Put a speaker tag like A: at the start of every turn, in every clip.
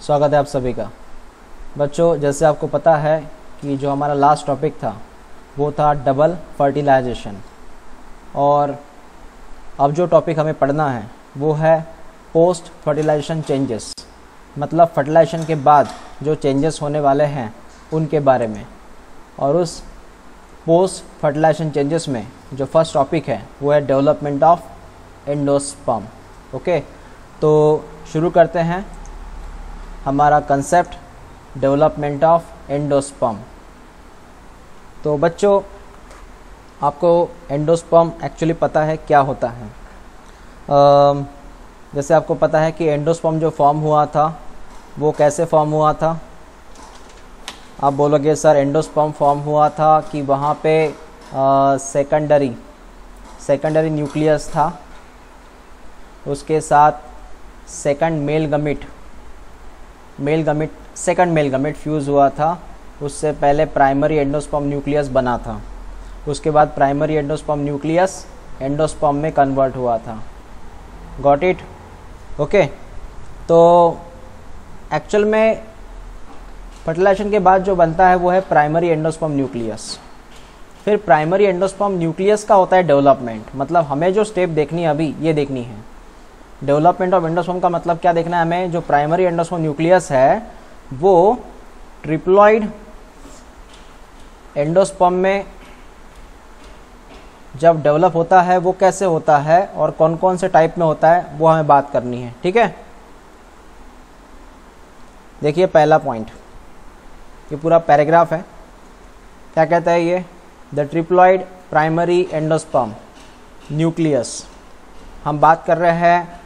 A: स्वागत है आप सभी का। बच्चों, जैसे आपको पता है कि जो हमारा लास्ट टॉपिक था वो था डबल फर्टिलाइजेशन, और अब जो टॉपिक हमें पढ़ना है वो है पोस्ट फर्टिलाइजेशन चेंजेस, मतलब फर्टिलाइजेशन के बाद जो चेंजेस होने वाले हैं उनके बारे में। और उस पोस्ट फर्टिलाइजेशन चेंजेस में जो फर्स्ट टॉपिक है वो है डेवलपमेंट ऑफ एंडोस्पर्म। ओके, तो शुरू करते हैं हमारा कंसेप्ट डेवलपमेंट ऑफ एंडोस्पर्म। तो बच्चों, आपको एंडोस्पर्म एक्चुअली पता है क्या होता है। जैसे आपको पता है कि एंडोस्पर्म जो फॉर्म हुआ था वो कैसे फॉर्म हुआ था। आप बोलोगे सर एंडोस्पर्म फॉर्म हुआ था कि वहाँ पे सेकेंडरी न्यूक्लियस था, उसके साथ सेकंड मेल गमीट फ्यूज़ हुआ था। उससे पहले प्राइमरी एंडोस्पर्म न्यूक्लियस बना था, उसके बाद प्राइमरी एंडोस्पर्म न्यूक्लियस एंडोस्पर्म में कन्वर्ट हुआ था। Got it? ओके, तो एक्चुअल में फर्टिलाइजेशन के बाद जो बनता है वो है प्राइमरी एंडोस्पर्म न्यूक्लियस। फिर प्राइमरी एंडोस्पर्म न्यूक्लियस का होता है डेवलपमेंट, मतलब हमें जो स्टेप देखनी है अभी ये देखनी है। डेवलपमेंट ऑफ एंडोस्पर्म का मतलब क्या देखना है हमें, जो प्राइमरी एंडोस्पर्म न्यूक्लियस है वो ट्रिप्लॉइड एंडोस्पर्म में जब डेवलप होता है वो कैसे होता है और कौन कौन से टाइप में होता है वो हमें बात करनी है। ठीक है, देखिए पहला पॉइंट, ये पूरा पैराग्राफ है। क्या कहता है ये? The triploid primary endosperm nucleus. हम बात कर रहे हैं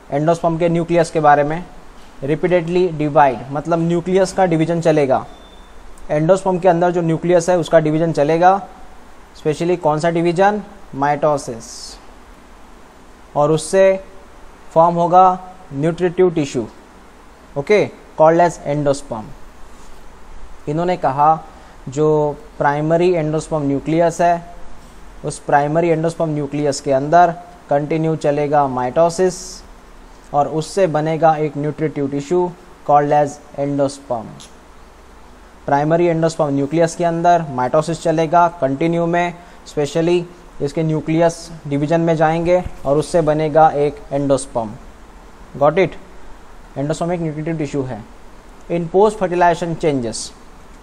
A: एंडोस्पर्म के न्यूक्लियस के बारे में। रिपीटेडली डिवाइड, मतलब न्यूक्लियस का डिवीजन चलेगा। एंडोस्पर्म के अंदर जो न्यूक्लियस है उसका डिवीजन चलेगा। स्पेशली कौन सा डिवीजन? माइटोसिस। और उससे फॉर्म होगा nutritive tissue, okay, called as endosperm. इन्होंने कहा जो प्राइमरी एंडोस्पर्म न्यूक्लियस है उस प्राइमरी एंडोस्पर्म न्यूक्लियस के अंदर कंटिन्यू चलेगा माइटोसिस और उससे बनेगा एक nutritive tissue called as endosperm. Primary endosperm nucleus के अंदर माइटोसिस चलेगा कंटिन्यू में, स्पेशली इसके न्यूक्लियस डिवीजन में जाएंगे और उससे बनेगा एक एंडोस्पर्म। Got it? एंडोस्पर्म एक न्यूट्रिटिव टिश्यू है। In post fertilization changes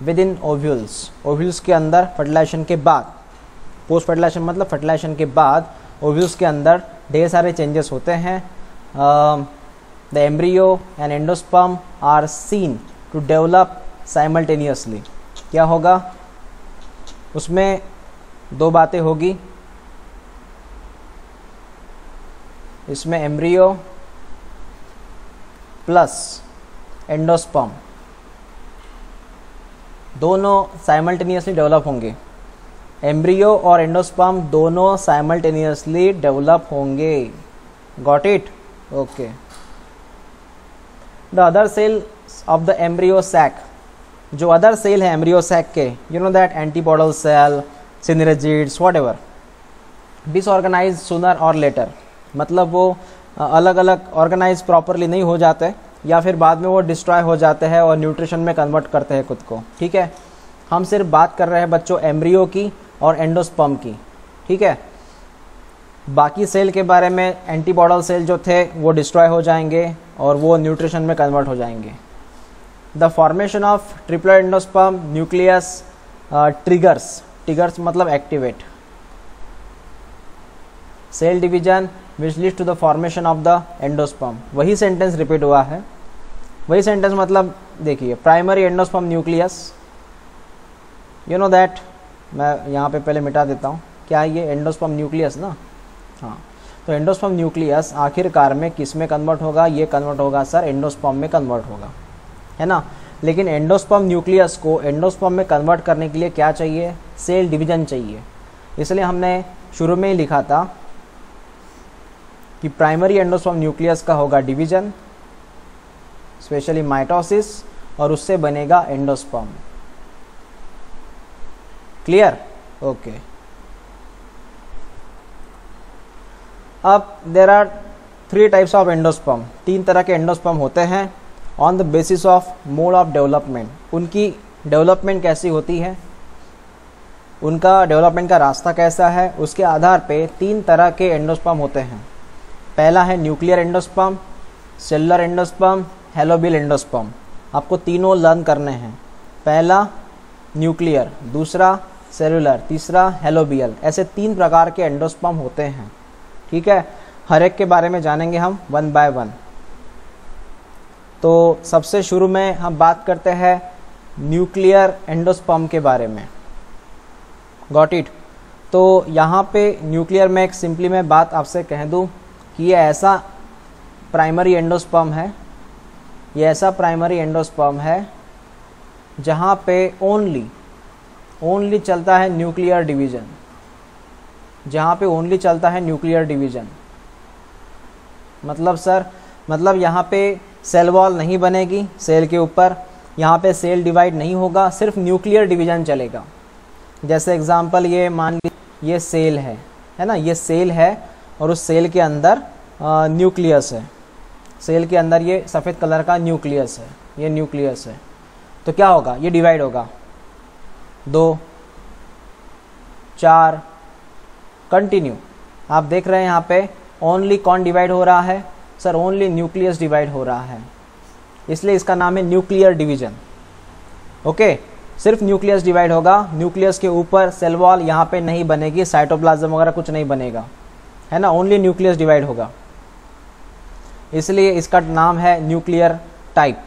A: within ovules, ovules के अंदर फर्टिलाइजेशन के बाद, पोस्ट फर्टिलाइजेशन मतलब फर्टिलाइजेशन के बाद ओव्यूल्स के अंदर ढेर सारे चेंजेस होते हैं। The embryo and endosperm are seen to develop simultaneously. क्या होगा उसमें? दो बातें होगी। इसमें एम्ब्रियो प्लस एंडोस्पर्म दोनों साइमल्टेनियसली डेवलप होंगे। एम्ब्रियो और एंडोस्पर्म दोनों साइमल्टेनियसली डेवलप होंगे। Got it? Okay. The other cell of the embryo sac, जो अदर सेल है एम्ब्रियो सैक के, you know that antipodal cell, synergids, whatever, disorganize sooner और later, मतलब वो अलग अलग ऑर्गेनाइज प्रॉपरली नहीं हो जाते या फिर बाद में वो डिस्ट्रॉय हो जाते हैं और न्यूट्रिशन में कन्वर्ट करते हैं खुद को। ठीक है, हम सिर्फ बात कर रहे हैं बच्चों एम्ब्रियो की और एंडोस्पर्म की। ठीक है, बाकी सेल के बारे में एंटीबॉडल सेल जो थे वो डिस्ट्रॉय हो जाएंगे और वो न्यूट्रिशन में कन्वर्ट हो जाएंगे। The formation of triploid endosperm nucleus triggers मतलब activate cell division which leads to the formation of the endosperm. वही सेंटेंस रिपीट हुआ है, वही सेंटेंस, मतलब देखिए primary endosperm nucleus, you know that, मैं यहाँ पे पहले मिटा देता हूँ। क्या है ये? एंडोस्पर्म न्यूक्लियस ना। हाँ, तो एंडोस्पर्म न्यूक्लियस आखिरकार में किस में कन्वर्ट होगा? ये कन्वर्ट होगा सर एंडोस्पर्म में कन्वर्ट होगा, है ना। लेकिन एंडोस्पर्म न्यूक्लियस को एंडोस्पर्म में कन्वर्ट करने के लिए क्या चाहिए? सेल डिवीजन चाहिए। इसलिए हमने शुरू में ही लिखा था कि प्राइमरी एंडोस्पर्म न्यूक्लियस का होगा डिवीजन, स्पेशली माइटोसिस, और उससे बनेगा एंडोस्पर्म। क्लियर? ओके। अब there are 3 types of endosperm, 3 तरह के एंडोस्पर्म होते हैं। On the basis of mode of development, उनकी डेवलपमेंट कैसी होती है, उनका डेवलपमेंट का रास्ता कैसा है, उसके आधार पे 3 तरह के एंडोस्पर्म होते हैं। पहला है nuclear endosperm, cellular endosperm, helobial endosperm. आपको तीनों लर्न करने हैं। पहला न्यूक्लियर, दूसरा सेलुलर, तीसरा हेलोबियल। ऐसे 3 प्रकार के एंडोस्पर्म होते हैं। ठीक है, हर एक के बारे में जानेंगे हम 1 बाय 1। तो सबसे शुरू में हम बात करते हैं न्यूक्लियर एंडोस्पर्म के बारे में। Got it. तो यहाँ पे न्यूक्लियर में एक सिंपली मैं बात आपसे कह दूँ कि ये ऐसा प्राइमरी एंडोस्पर्म है, ये ऐसा प्राइमरी एंडोस्पर्म है जहाँ पे ओनली चलता है न्यूक्लियर डिवीजन, जहाँ पे ओनली चलता है न्यूक्लियर डिवीजन। मतलब सर, मतलब यहाँ पे सेल वॉल नहीं बनेगी सेल के ऊपर, यहाँ पे सेल डिवाइड नहीं होगा, सिर्फ न्यूक्लियर डिवीजन चलेगा। जैसे एग्जांपल ये मान लीजिए ये सेल है ना, ये सेल है और उस सेल के अंदर न्यूक्लियस है, सेल के अंदर ये सफ़ेद कलर का न्यूक्लियस है, ये न्यूक्लियस है। तो क्या होगा, ये डिवाइड होगा 2, 4, कंटिन्यू। आप देख रहे हैं यहाँ पे ओनली कौन डिवाइड हो रहा है सर, ओनली न्यूक्लियस डिवाइड हो रहा है, इसलिए इसका नाम है न्यूक्लियर डिवीजन। ओके, सिर्फ न्यूक्लियस डिवाइड होगा, न्यूक्लियस के ऊपर सेल वॉल यहाँ पे नहीं बनेगी, साइटोप्लाज्म वगैरह कुछ नहीं बनेगा, है ना, ओनली न्यूक्लियस डिवाइड होगा, इसलिए इसका नाम है न्यूक्लियर टाइप,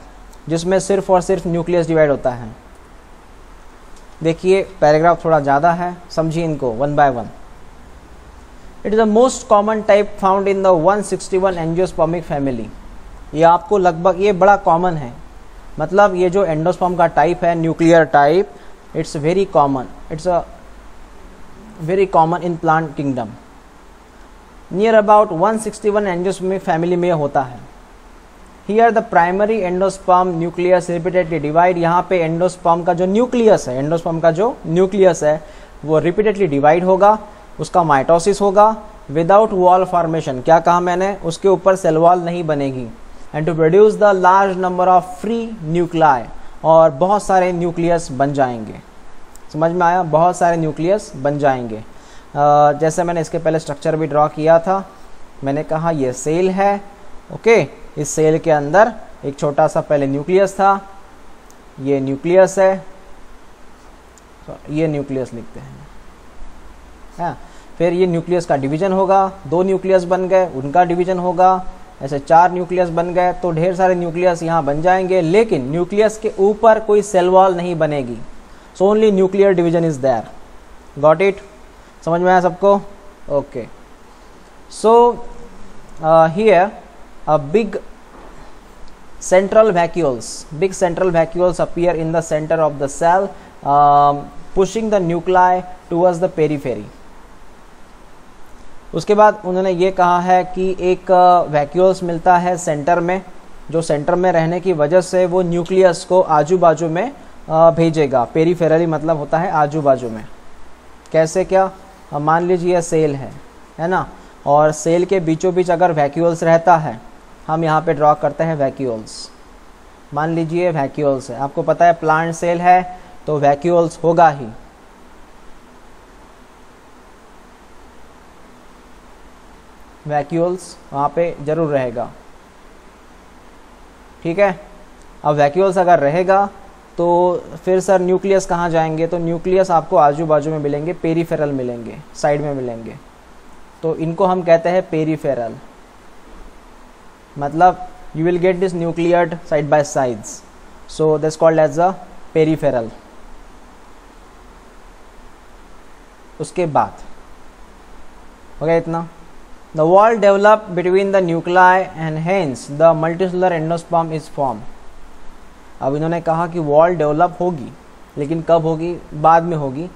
A: जिसमें सिर्फ और सिर्फ न्यूक्लियस डिवाइड होता है। देखिए पैराग्राफ थोड़ा ज़्यादा है, समझिए इनको 1 by 1। It is the most common type found in the 161 angiospermic family. ये आपको लगभग, ये बड़ा कॉमन है, मतलब ये जो एंडोस्पर्म का टाइप है nuclear type, it's very common, it's a very common in plant kingdom. Near about 161 angiospermic family में होता है। Here the primary endosperm nucleus repeatedly divide, यहाँ पे एंडोस्पर्म का जो न्यूक्लियस है, एंडोस्पर्म का जो न्यूक्लियस है वो रिपीटेडली डिवाइड होगा, उसका माइटोसिस होगा विदाउट वॉल फॉर्मेशन। क्या कहा मैंने, उसके ऊपर सेल वॉल नहीं बनेगी। And to produce the large number of free nuclei, और बहुत सारे न्यूक्लियस बन जाएंगे। समझ में आया, बहुत सारे न्यूक्लियस बन जाएंगे। जैसे मैंने इसके पहले स्ट्रक्चर भी ड्रॉ किया था, मैंने कहा ये सेल है, ओके, इस सेल के अंदर एक छोटा सा पहले न्यूक्लियस था, ये न्यूक्लियस है, तो ये न्यूक्लियस लिखते हैं। फिर ये न्यूक्लियस का डिवीजन होगा, 2 न्यूक्लियस बन गए, उनका डिवीजन होगा, ऐसे 4 न्यूक्लियस बन गए, तो ढेर सारे न्यूक्लियस यहाँ बन जाएंगे, लेकिन न्यूक्लियस के ऊपर कोई सेल वॉल नहीं बनेगी। So only nuclear division is there. Got it, समझ में आया सबको? Okay, so here a big central vacuoles appear in the center of the cell, pushing the nuclei towards the periphery. उसके बाद उन्होंने ये कहा है कि एक वैक्यूल्स मिलता है सेंटर में, जो सेंटर में रहने की वजह से वो न्यूक्लियस को आजू बाजू में भेजेगा। पेरीफेरली मतलब होता है आजू बाजू में। कैसे, क्या, मान लीजिए सेल है ना, और सेल के बीचों बीच अगर वैक्यूल्स रहता है, हम यहाँ पे ड्रॉ करते हैं वैक्यूल्स। मान लीजिए वैक्यूल्स है, आपको पता है प्लांट सेल है तो वैक्यूल्स होगा ही। वैक्यूल्स वहाँ पे जरूर रहेगा, ठीक है। अब वैक्यूल्स अगर रहेगा तो फिर सर न्यूक्लियस कहाँ जाएंगे, तो न्यूक्लियस आपको आजू बाजू में मिलेंगे, पेरीफेरल मिलेंगे, साइड में मिलेंगे, तो इनको हम कहते हैं पेरीफेरल। मतलब you will get this nucleated side by sides, so that's called as a peripheral. उसके बाद हो गया इतना। The wall develop between the nuclei and hence the multicellular endosperm is formed. अब इन्होंने कहा कि वॉल डेवलप होगी, लेकिन कब होगी, बाद में होगी।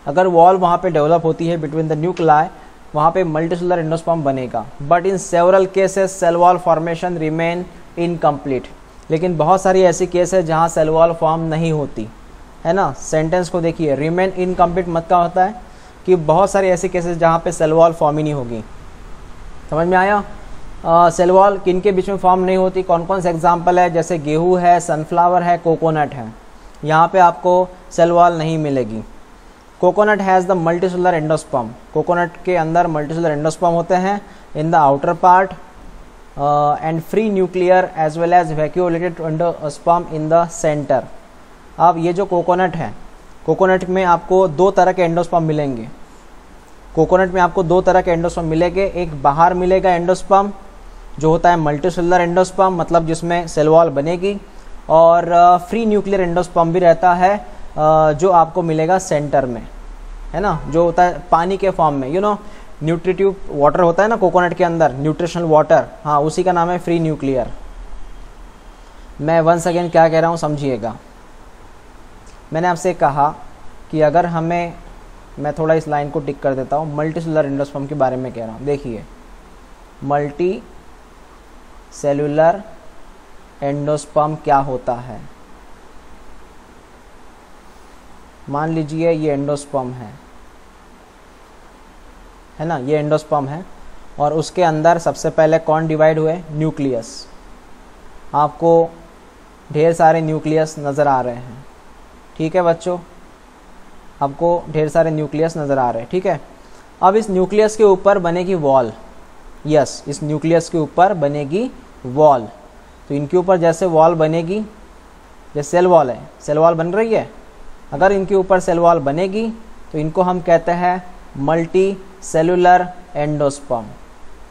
A: अगर वॉल वहाँ पे डेवलप होती है बिटवीन द न्यूक्लाई, वहाँ पे मल्टीसेलुलर एंडोस्पर्म बनेगा। But in several cases cell wall formation remain incomplete. लेकिन बहुत सारी ऐसी केस है जहाँ सेल वॉल फॉर्म नहीं होती, है ना। सेंटेंस को देखिए, रिमेन इनकम्प्लीट मत का होता है कि बहुत सारी ऐसी केसेस जहाँ पे सेल वॉल फॉर्म ही नहीं होगी। समझ में आया? सेल वॉल किन के बीच में फॉर्म नहीं होती, कौन कौन से एग्जाम्पल है, जैसे गेहूँ है, सनफ्लावर है, कोकोनट है, यहाँ पे आपको सेल वॉल नहीं मिलेगी। Coconut has the multicellular endosperm, coconut के अंदर मल्टीसेलुलर एंडोस्पर्म होते हैं in the outer part and free nuclear as well as vacuolated endosperm in the centre. अब ये जो कोकोनट है, कोकोनट में आपको दो तरह के एंडोस्पर्म मिलेंगे। कोकोनट में आपको दो तरह के एंडोस्पर्म मिलेंगे, एक बाहर मिलेगा एंडोस्पर्म जो होता है मल्टीसेलुलर एंडोस्पर्म, मतलब जिसमें सेल वॉल बनेगी, और फ्री न्यूक्लियर एंडोस्पर्म भी रहता है जो आपको मिलेगा सेंटर में, है ना, जो होता है पानी के फॉर्म में, यू नो न्यूट्रिटिव वाटर होता है ना कोकोनट के अंदर, न्यूट्रिशनल वाटर, हाँ उसी का नाम है फ्री न्यूक्लियर। मैं वंस अगेन क्या कह रहा हूँ समझिएगा। मैंने आपसे कहा कि अगर हमें, मैं थोड़ा इस लाइन को टिक कर देता हूँ, मल्टीसेलुलर एंडोस्पर्म के बारे में कह रहा हूँ। देखिए मल्टी सेलुलर एंडोस्पर्म क्या होता है। मान लीजिए ये एंडोस्पर्म है ना, ये एंडोस्पर्म है, और उसके अंदर सबसे पहले कौन डिवाइड हुए, न्यूक्लियस। आपको ढेर सारे न्यूक्लियस नज़र आ रहे हैं, ठीक है बच्चों, आपको ढेर सारे न्यूक्लियस नज़र आ रहे हैं, ठीक है। अब इस न्यूक्लियस के ऊपर बनेगी वॉल, यस, इस न्यूक्लियस के ऊपर बनेगी वॉल। तो इनके ऊपर जैसे वॉल बनेगी, जैसे सेल वॉल है, सेल वॉल बन रही है, अगर इनके ऊपर सेल वॉल बनेगी तो इनको हम कहते हैं मल्टी सेलुलर एंडोस्पर्म।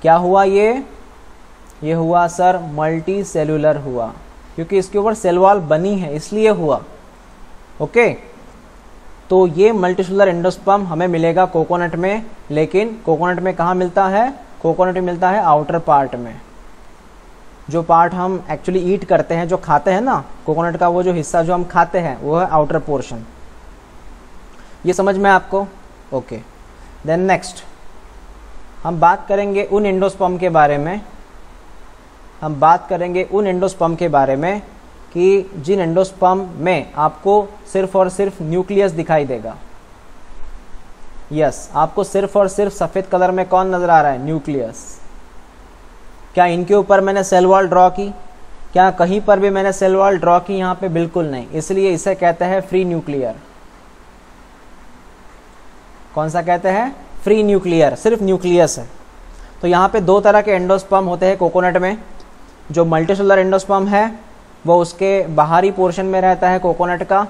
A: क्या हुआ ये हुआ सर मल्टी सेलुलर हुआ, क्योंकि इसके ऊपर सेल वॉल बनी है इसलिए हुआ, ओके। तो ये मल्टीसेलुलर एंडोस्पर्म हमें मिलेगा कोकोनट में, लेकिन कोकोनट में कहाँ मिलता है, कोकोनट में मिलता है आउटर पार्ट में। जो पार्ट हम एक्चुअली ईट करते हैं, जो खाते हैं ना, कोकोनट का वो जो हिस्सा जो हम खाते हैं वो है आउटर पोर्शन। ये समझ में आपको, ओके। देन नेक्स्ट हम बात करेंगे उन एंडोस्पर्म के बारे में, हम बात करेंगे उन एंडोस्पर्म के बारे में कि जिन एंडोस्पर्म में आपको सिर्फ और सिर्फ न्यूक्लियस दिखाई देगा। यस, आपको सिर्फ और सिर्फ सफ़ेद कलर में कौन नज़र आ रहा है, न्यूक्लियस। क्या इनके ऊपर मैंने सेल वॉल ड्रॉ की, क्या कहीं पर भी मैंने सेल वॉल ड्रॉ की, यहाँ पे बिल्कुल नहीं, इसलिए इसे कहते हैं फ्री न्यूक्लियर। कौन सा कहते हैं, फ्री न्यूक्लियर, सिर्फ न्यूक्लियस है। तो यहाँ पे दो तरह के एंडोस्पर्म होते हैं कोकोनट में। जो मल्टीसेलुलर एंडोस्पर्म है वो उसके बाहरी पोर्शन में रहता है कोकोनट का,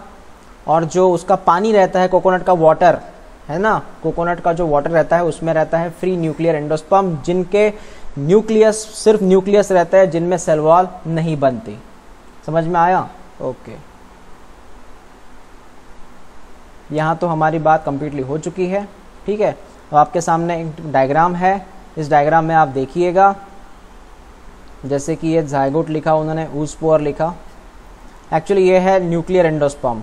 A: और जो उसका पानी रहता है कोकोनट का वाटर है ना, कोकोनट का जो वाटर रहता है उसमें रहता है फ्री न्यूक्लियर एंडोस्पर्म, जिनके न्यूक्लियस, सिर्फ न्यूक्लियस रहता है, जिनमें सेल वॉल नहीं बनती। समझ में आया, ओके। यहाँ तो हमारी बात कंप्लीटली हो चुकी है, ठीक है। तो आपके सामने एक डायग्राम है, इस डायग्राम में आप देखिएगा, जैसे कि ये जायगोट लिखा उन्होंने, ऊस्पोर लिखा, एक्चुअली ये है न्यूक्लियर एंडोस्पर्म,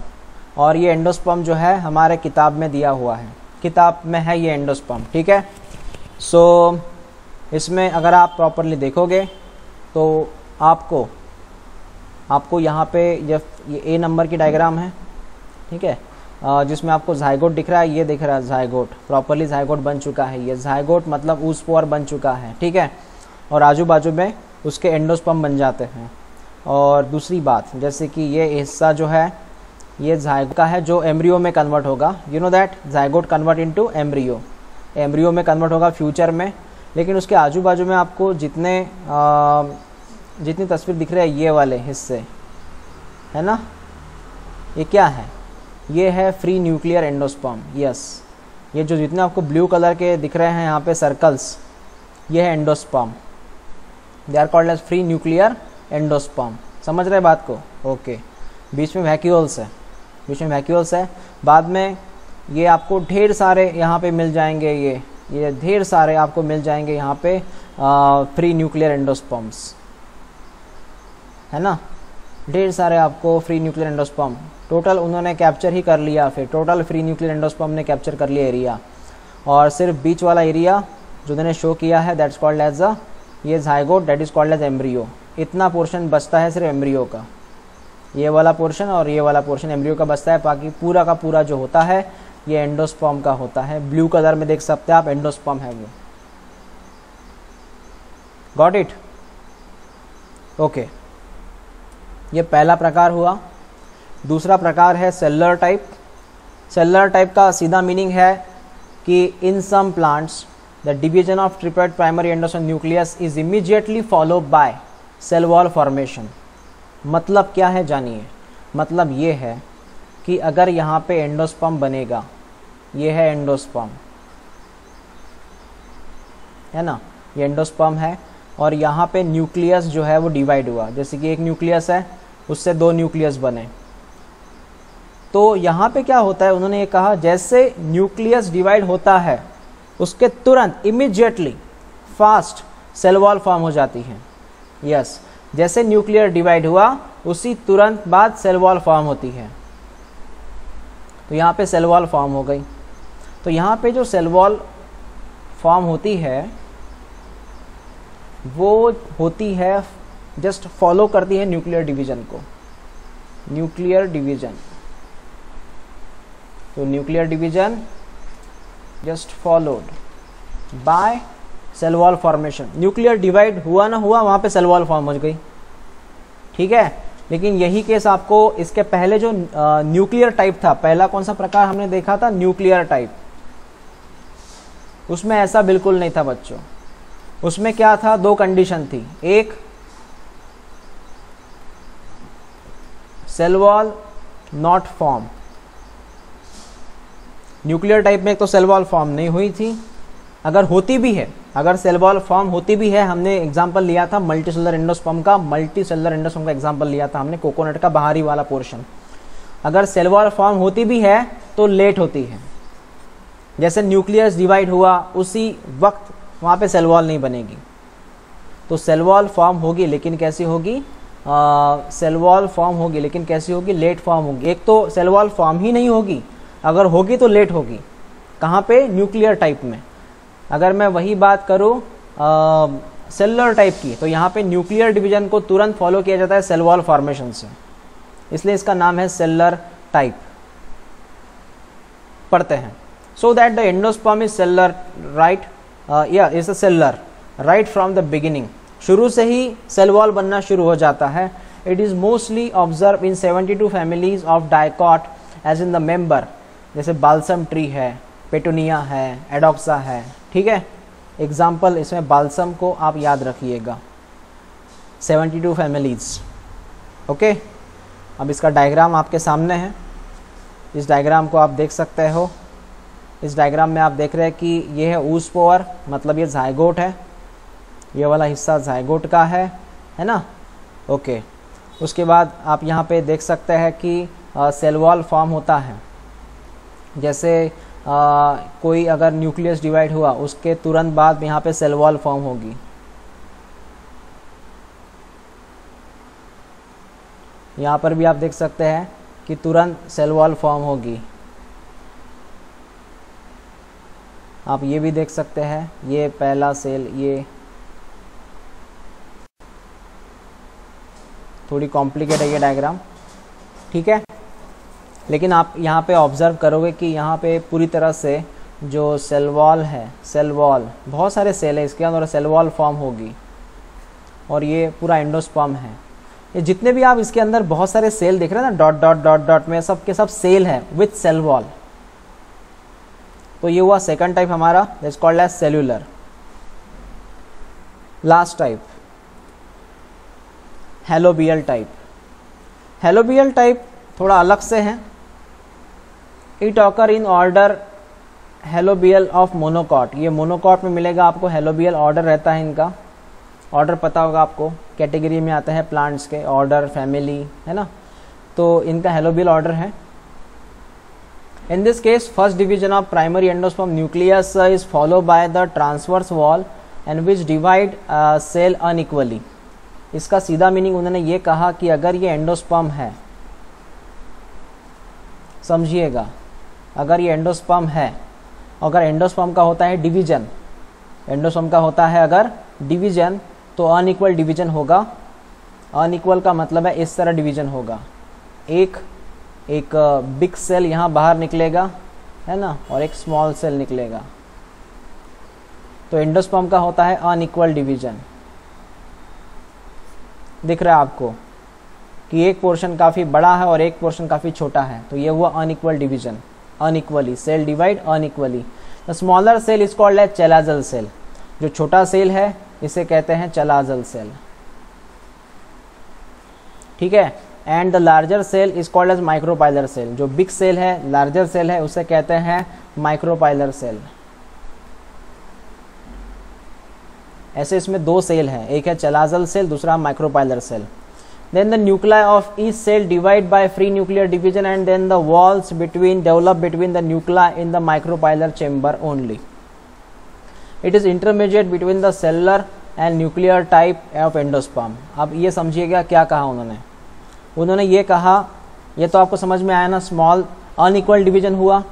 A: और ये एंडोस्पर्म जो है हमारे किताब में दिया हुआ है, किताब में है ये एंडोस्पर्म, ठीक है। सो इसमें अगर आप प्रॉपरली देखोगे तो आपको यहाँ पे ये ए नंबर की डायग्राम है, ठीक है, जिसमें आपको जायगोट दिख रहा है, ये दिख रहा है जायगोट, प्रॉपरली जायगोट बन चुका है, ये जायगोट मतलब ऊस्पोर बन चुका है, ठीक है, और आजू बाजू में उसके एंडोस्पर्म बन जाते हैं। और दूसरी बात, जैसे कि ये हिस्सा जो है ये जायगोट का है जो एम्ब्रियो में कन्वर्ट होगा, you know that zygote convert into embryo, embryo में कन्वर्ट होगा फ्यूचर में। लेकिन उसके आजू बाजू में आपको जितनी तस्वीर दिख रही है, ये वाले हिस्से है ना, ये क्या है, ये है फ्री न्यूक्लियर एंडोस्पर्म। यस, ये जो जितने आपको ब्लू कलर के दिख रहे हैं यहाँ पे सर्कल्स, ये है endosperm, they are called as free nuclear endosperm. समझ रहे बात को, ओके। बीच में वैक्यूल्स है, बीच में वैक्यूल्स है, बाद में ये आपको ढेर सारे यहाँ पे मिल जाएंगे, ये ढेर सारे आपको मिल जाएंगे यहाँ पे फ्री न्यूक्लियर एंडोस्पर्म्स, है ना, ढेर सारे आपको फ्री न्यूक्लियर एंडोस्पर्म टोटल उन्होंने कैप्चर ही कर लिया, फिर टोटल फ्री न्यूक्लियर एंडोस्पर्म ने कैप्चर कर लिया एरिया, और सिर्फ बीच वाला एरिया जो उन्होंने शो किया है दैट्स कॉल्ड एज अ ये zygote, that is called as embryo. इतना पोर्शन बचता है सिर्फ एम्ब्रियो का, ये वाला पोर्शन और ये वाला पोर्शन एम्ब्रियो का बचता है, बाकी पूरा का पूरा जो होता है ये एंडोस्पर्म का होता है। ब्लू कलर में देख सकते हैं आप, एंडोस्पर्म है वो, गॉट इट? ओके, ये पहला प्रकार हुआ। दूसरा प्रकार है सेलुलर टाइप। सेलुलर टाइप का सीधा मीनिंग है कि in some plants the division of triploid primary endosperm nucleus is immediately followed by cell wall formation. मतलब क्या है जानिए। मतलब ये है कि अगर यहाँ पे एंडोस्पर्म बनेगा, ये है एंडोस्पर्म, है ना, ये एंडोस्पर्म है, और यहाँ पे न्यूक्लियस जो है वो डिवाइड हुआ, जैसे कि एक न्यूक्लियस है उससे 2 न्यूक्लियस बने। तो यहाँ पे क्या होता है, उन्होंने ये कहा जैसे न्यूक्लियस डिवाइड होता है उसके तुरंत immediately fast cell wall form हो जाती है। यस, जैसे न्यूक्लियर डिवाइड हुआ उसी तुरंत बाद सेल वॉल फॉर्म होती है। तो यहाँ पे सेल वॉल फॉर्म हो गई। तो यहाँ पे जो सेल वॉल फॉर्म होती है वो होती है, जस्ट फॉलो करती है न्यूक्लियर डिवीजन को, न्यूक्लियर डिवीजन। तो nuclear division just followed by cell wall formation. Nuclear divide हुआ ना हुआ, वहां पे सेल वॉल फॉर्म हो गई, ठीक है। लेकिन यही केस आपको इसके पहले जो न्यूक्लियर टाइप था, पहला कौन सा प्रकार हमने देखा था, न्यूक्लियर टाइप, उसमें ऐसा बिल्कुल नहीं था बच्चों। उसमें क्या था, 2 कंडीशन थी। एक, cell wall not form. Nuclear type में एक तो सेल वॉल फॉर्म नहीं हुई थी, अगर होती भी है, अगर सेल वॉल फॉर्म होती भी है, हमने एग्जांपल लिया था मल्टीसेलुलर एंडोस्पर्म का, मल्टीसेलुलर एंडोस्पर्म का एग्जांपल लिया था हमने, कोकोनट का बाहरी वाला पोर्शन। अगर सेल वॉल फॉर्म होती भी है तो लेट होती है, जैसे न्यूक्लियस डिवाइड हुआ उसी वक्त वहाँ पे सेल वॉल नहीं बनेगी। तो सेल वॉल फॉर्म होगी लेकिन कैसी होगी, सेल वॉल फॉर्म होगी लेकिन कैसी होगी, लेट फॉर्म होगी। एक तो सेल वॉल फॉर्म ही नहीं होगी, अगर होगी तो लेट होगी। कहाँ पे, न्यूक्लियर टाइप में। अगर मैं वही बात करूँ सेलुलर टाइप की, तो यहाँ पे न्यूक्लियर डिवीजन को तुरंत फॉलो किया जाता है सेल वॉल फॉर्मेशन से, इसलिए इसका नाम है सेलुलर टाइप। पढ़ते हैं। So that the endosperm is cellular, right, या is a cellular right from the beginning. शुरू से ही सेल वॉल बनना शुरू हो जाता है। It is mostly observe in 72 families of dicot as in the member, जैसे बाल्सम ट्री है, पेटूनिया है, एडोक्सा है, ठीक है। एग्जाम्पल इसमें बाल्सम को आप याद रखिएगा, 72 फैमिलीज, ओके। अब इसका डायग्राम आपके सामने है, इस डायग्राम को आप देख सकते हो। इस डायग्राम में आप देख रहे हैं कि ये है ऊस्पोर, मतलब ये जायगोट है, ये वाला हिस्सा जायगोट का है ना, ओके। उसके बाद आप यहाँ पे देख सकते हैं कि सेल वॉल फॉर्म होता है, जैसे कोई अगर न्यूक्लियस डिवाइड हुआ उसके तुरंत बाद यहाँ पे सेल वॉल फॉर्म होगी। यहाँ पर भी आप देख सकते हैं कि तुरंत सेल वॉल फॉर्म होगी। आप ये भी देख सकते हैं, ये पहला सेल, ये थोड़ी कॉम्प्लिकेट है ये डायग्राम, ठीक है। लेकिन आप यहाँ पे ऑब्जर्व करोगे कि यहाँ पे पूरी तरह से जो सेल वॉल है, सेल वॉल, बहुत सारे सेल है इसके अंदर, सेल वॉल फॉर्म होगी, और ये पूरा एंडोस्पर्म है। ये जितने भी आप इसके अंदर बहुत सारे सेल देख रहे हैं ना, डॉट डॉट डॉट डॉट में, सब के सब सेल है विथ सेल वॉल। तो ये हुआ सेकंड टाइप हमारा, that's called as cellular. Last type, helobial type. Helobial type थोड़ा अलग से है। It occur in order helobial of monocot. ये मोनोकॉट में मिलेगा आपको, हेलोबियल ऑर्डर रहता है इनका, ऑर्डर पता होगा आपको, कैटेगरी में आते हैं प्लांट्स के, ऑर्डर, फैमिली, है ना। तो इनका हेलोबियल ऑर्डर है। In this case first division of primary endosperm nucleus is follow by the transverse wall and which divide cell unequally. इसका सीधा मीनिंग उन्होंने ये कहा कि अगर ये एंडोस्पर्म है, समझिएगा, अगर ये एंडोस्पर्म है, अगर एंडोस्पर्म का होता है डिवीजन, एंडोस्पर्म का होता है अगर डिवीजन, तो अनइक्वल डिवीजन होगा। अनइक्वल का मतलब है इस तरह डिवीजन होगा, एक बिग सेल यहाँ बाहर निकलेगा, है ना, और एक स्मॉल सेल निकलेगा। तो एंडोस्पर्म का होता है अनइक्वल डिवीजन। दिख रहा है आपको कि एक पोर्शन काफ़ी बड़ा है और एक पोर्शन काफ़ी छोटा है, तो ये हुआ unequal division, unequally cell divide unequally. The smaller cell is called as chalazal cell, जो छोटा सेल है इसे कहते हैं चलाजल सेल, ठीक है। And the larger cell is called as micropylar cell, जो बिग सेल है, लार्जर सेल है, उसे कहते हैं माइक्रोपाइलर सेल। ऐसे इसमें दो सेल हैं, एक है चलाजल सेल, दूसरा micropylar cell. Then the nuclei of each cell divide by free nuclear division and then the walls develop between the nuclei in the micropylar chamber only. It is intermediate between the cellular and nuclear type of endosperm. अब ये समझिएगा क्या कहा उन्होंने ये कहा, ये तो आपको समझ में आया ना, स्मॉल अनइक्वल डिवीजन हुआ,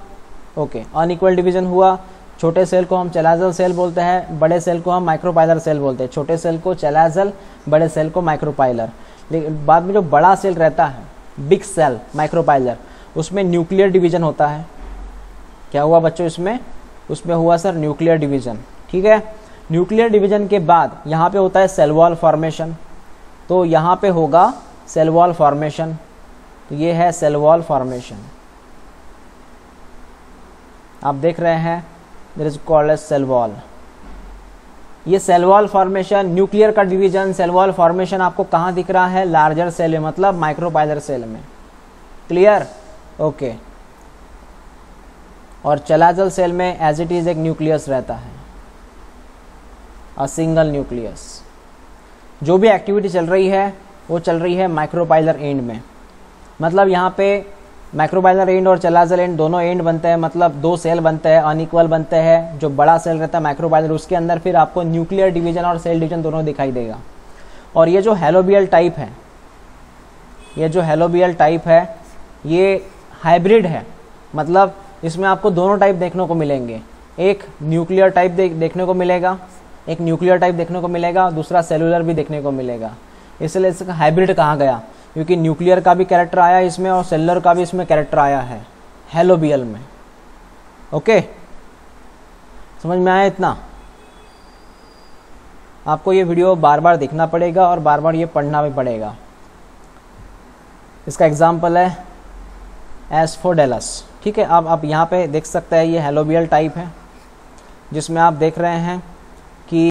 A: ओके, अनइक्वल डिवीजन हुआ। छोटे सेल को हम चलाजल सेल बोलते हैं, बड़े सेल को हम माइक्रोपाइलर सेल बोलते हैं। छोटे सेल को चलाजल, बड़े सेल को माइक्रोपाइलर। लेकिन बाद में जो बड़ा सेल रहता है, बिग सेल माइक्रोपाइलर, उसमें न्यूक्लियर डिवीजन होता है। क्या हुआ बच्चों इसमें? उसमें हुआ सर न्यूक्लियर डिवीजन, ठीक है। न्यूक्लियर डिवीजन के बाद यहाँ पे होता है सेल वॉल फॉर्मेशन, तो यहाँ पे होगा सेल वॉल फॉर्मेशन, तो ये है सेल वॉल फॉर्मेशन, आप देख रहे हैं, this is called as cell wall. ये सेल वॉल फॉर्मेशन, न्यूक्लियर का डिवीजन, सेल वॉल फॉर्मेशन आपको कहाँ दिख रहा है? लार्जर सेल में, मतलब माइक्रोपाइलर सेल में। क्लियर? ओके। और चलाजल सेल में एज इट इज एक न्यूक्लियस रहता है, अ सिंगल न्यूक्लियस। जो भी एक्टिविटी चल रही है वो चल रही है माइक्रोपाइलर एंड में, मतलब यहाँ पे माइक्रोपाइलर एंड और चलाजल एंड दोनों एंड बनते हैं, मतलब दो सेल बनते हैं, अनइक्वल बनते हैं। जो बड़ा सेल रहता है माइक्रोपाइलर, उसके अंदर फिर आपको न्यूक्लियर डिवीजन और सेल डिवीजन दोनों दिखाई देगा। और ये जो हेलोबियल टाइप है, ये जो हेलोबियल टाइप है ये हाइब्रिड है, मतलब इसमें आपको दोनों टाइप देखने को मिलेंगे। एक न्यूक्लियर टाइप देखने को मिलेगा, एक न्यूक्लियर टाइप देखने को मिलेगा, दूसरा सेलुलर भी देखने को मिलेगा। इसलिए इसका हाइब्रिड कहा गया, क्योंकि न्यूक्लियर का भी कैरेक्टर आया इसमें और सेलुलर का भी इसमें कैरेक्टर आया है हेलोबियल में। ओके, समझ में आया इतना? आपको ये वीडियो बार बार देखना पड़ेगा और बार बार ये पढ़ना भी पड़ेगा। इसका एग्जाम्पल है एस्फोडेलस, ठीक है। अब आप यहाँ पे देख सकते हैं, ये हेलोबियल टाइप है, जिसमें आप देख रहे हैं कि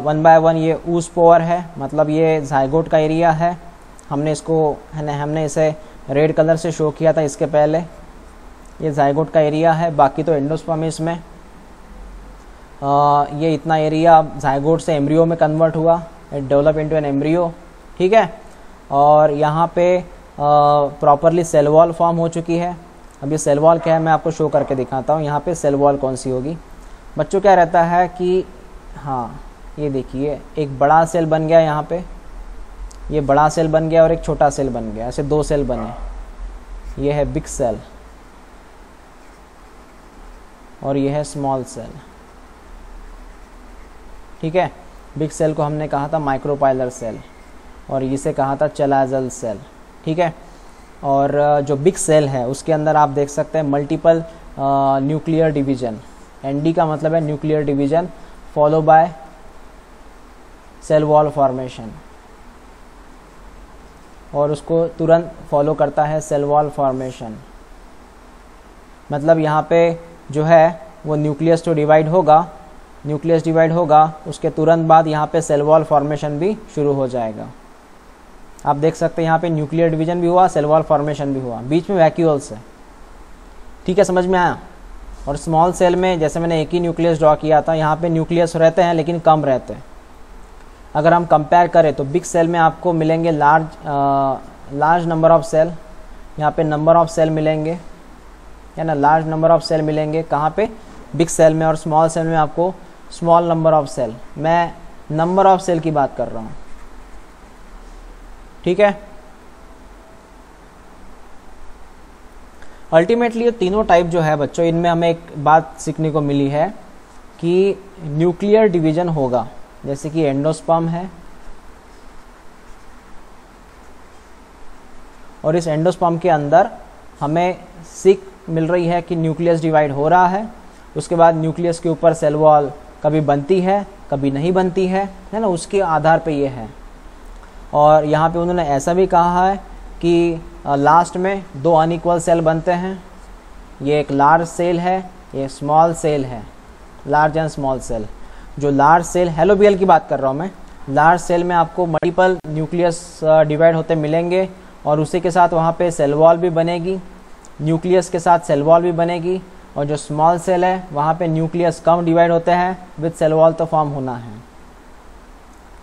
A: 1 बाय 1 ये ऊस्पोर है, मतलब ये जाइगोट का एरिया है। हमने इसे रेड कलर से शो किया था इसके पहले। ये जाइगोट का एरिया है, बाकी तो एंडोस्पर्म इसमें। ये इतना एरिया जाइगोट से एम्ब्रियो में कन्वर्ट हुआ, it develop into an embryo, ठीक है। और यहाँ पे प्रॉपरली सेल वॉल फॉर्म हो चुकी है। अब ये सेल वॉल क्या है मैं आपको शो करके दिखाता हूँ। यहाँ पे सेल वॉल कौन सी होगी बच्चों? क्या रहता है कि हाँ, ये देखिए एक बड़ा सेल बन गया, यहाँ पे ये बड़ा सेल बन गया और एक छोटा सेल बन गया, ऐसे दो सेल बने। ये है बिग सेल और ये है स्मॉल सेल, ठीक है। बिग सेल को हमने कहा था माइक्रोपाइलर सेल और इसे कहा था चलाजल सेल, ठीक है। और जो बिग सेल है उसके अंदर आप देख सकते हैं मल्टीपल न्यूक्लियर डिवीजन। एनडी का मतलब है nuclear division follow by cell wall formation, और उसको तुरंत फॉलो करता है सेल वॉल फॉर्मेशन। मतलब यहाँ पे जो है वो न्यूक्लियस तो डिवाइड होगा, न्यूक्लियस डिवाइड होगा, उसके तुरंत बाद यहाँ पे सेल वॉल फॉर्मेशन भी शुरू हो जाएगा। आप देख सकते हैं यहाँ पे न्यूक्लियर डिवीजन भी हुआ, सेल वॉल फॉर्मेशन भी हुआ, बीच में वैक्यूल्स है, ठीक है, समझ में आया। और स्मॉल सेल में जैसे मैंने एक ही न्यूक्लियस ड्रॉ किया था, यहाँ पे न्यूक्लियस रहते हैं लेकिन कम रहते हैं। अगर हम कंपेयर करें तो बिग सेल में आपको मिलेंगे लार्ज नंबर ऑफ सेल, यहाँ पे नंबर ऑफ सेल मिलेंगे, है ना, लार्ज नंबर ऑफ सेल मिलेंगे कहाँ पे? बिग सेल में। और स्मॉल सेल में आपको स्मॉल नंबर ऑफ सेल। मैं नंबर ऑफ सेल की बात कर रहा हूँ, ठीक है। अल्टीमेटली ये तीनों टाइप जो है बच्चों, इनमें हमें एक बात सीखने को मिली है कि न्यूक्लियर डिवीजन होगा, जैसे कि एंडोस्पर्म है और इस एंडोस्पर्म के अंदर हमें सीख मिल रही है कि न्यूक्लियस डिवाइड हो रहा है। उसके बाद न्यूक्लियस के ऊपर सेल वॉल कभी बनती है कभी नहीं बनती है ना, उसके आधार पे ये है। और यहाँ पे उन्होंने ऐसा भी कहा है कि लास्ट में 2 अनइक्वल सेल बनते हैं। ये एक लार्ज सेल है, ये स्मॉल सेल है, लार्ज एंड स्मॉल सेल। जो लार्ज सेल हेलोबियल की बात कर रहा हूँ मैं, लार्ज सेल में आपको मल्टीपल न्यूक्लियस डिवाइड होते मिलेंगे और उसी के साथ वहाँ पे सेल वॉल भी बनेगी, न्यूक्लियस के साथ सेल वॉल भी बनेगी। और जो स्मॉल सेल है वहाँ पे न्यूक्लियस कम डिवाइड होते हैं, विद सेल वॉल तो फॉर्म होना है।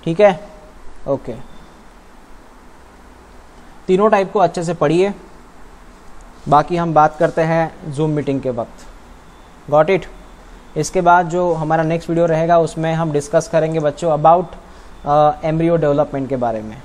A: ठीक है, ओके। तीनों टाइप को अच्छे से पढ़िए, बाकी हम बात करते हैं जूम मीटिंग के वक्त। Got it. इसके बाद जो हमारा नेक्स्ट वीडियो रहेगा उसमें हम डिस्कस करेंगे बच्चों अबाउट एम्ब्रियो डेवलपमेंट के बारे में।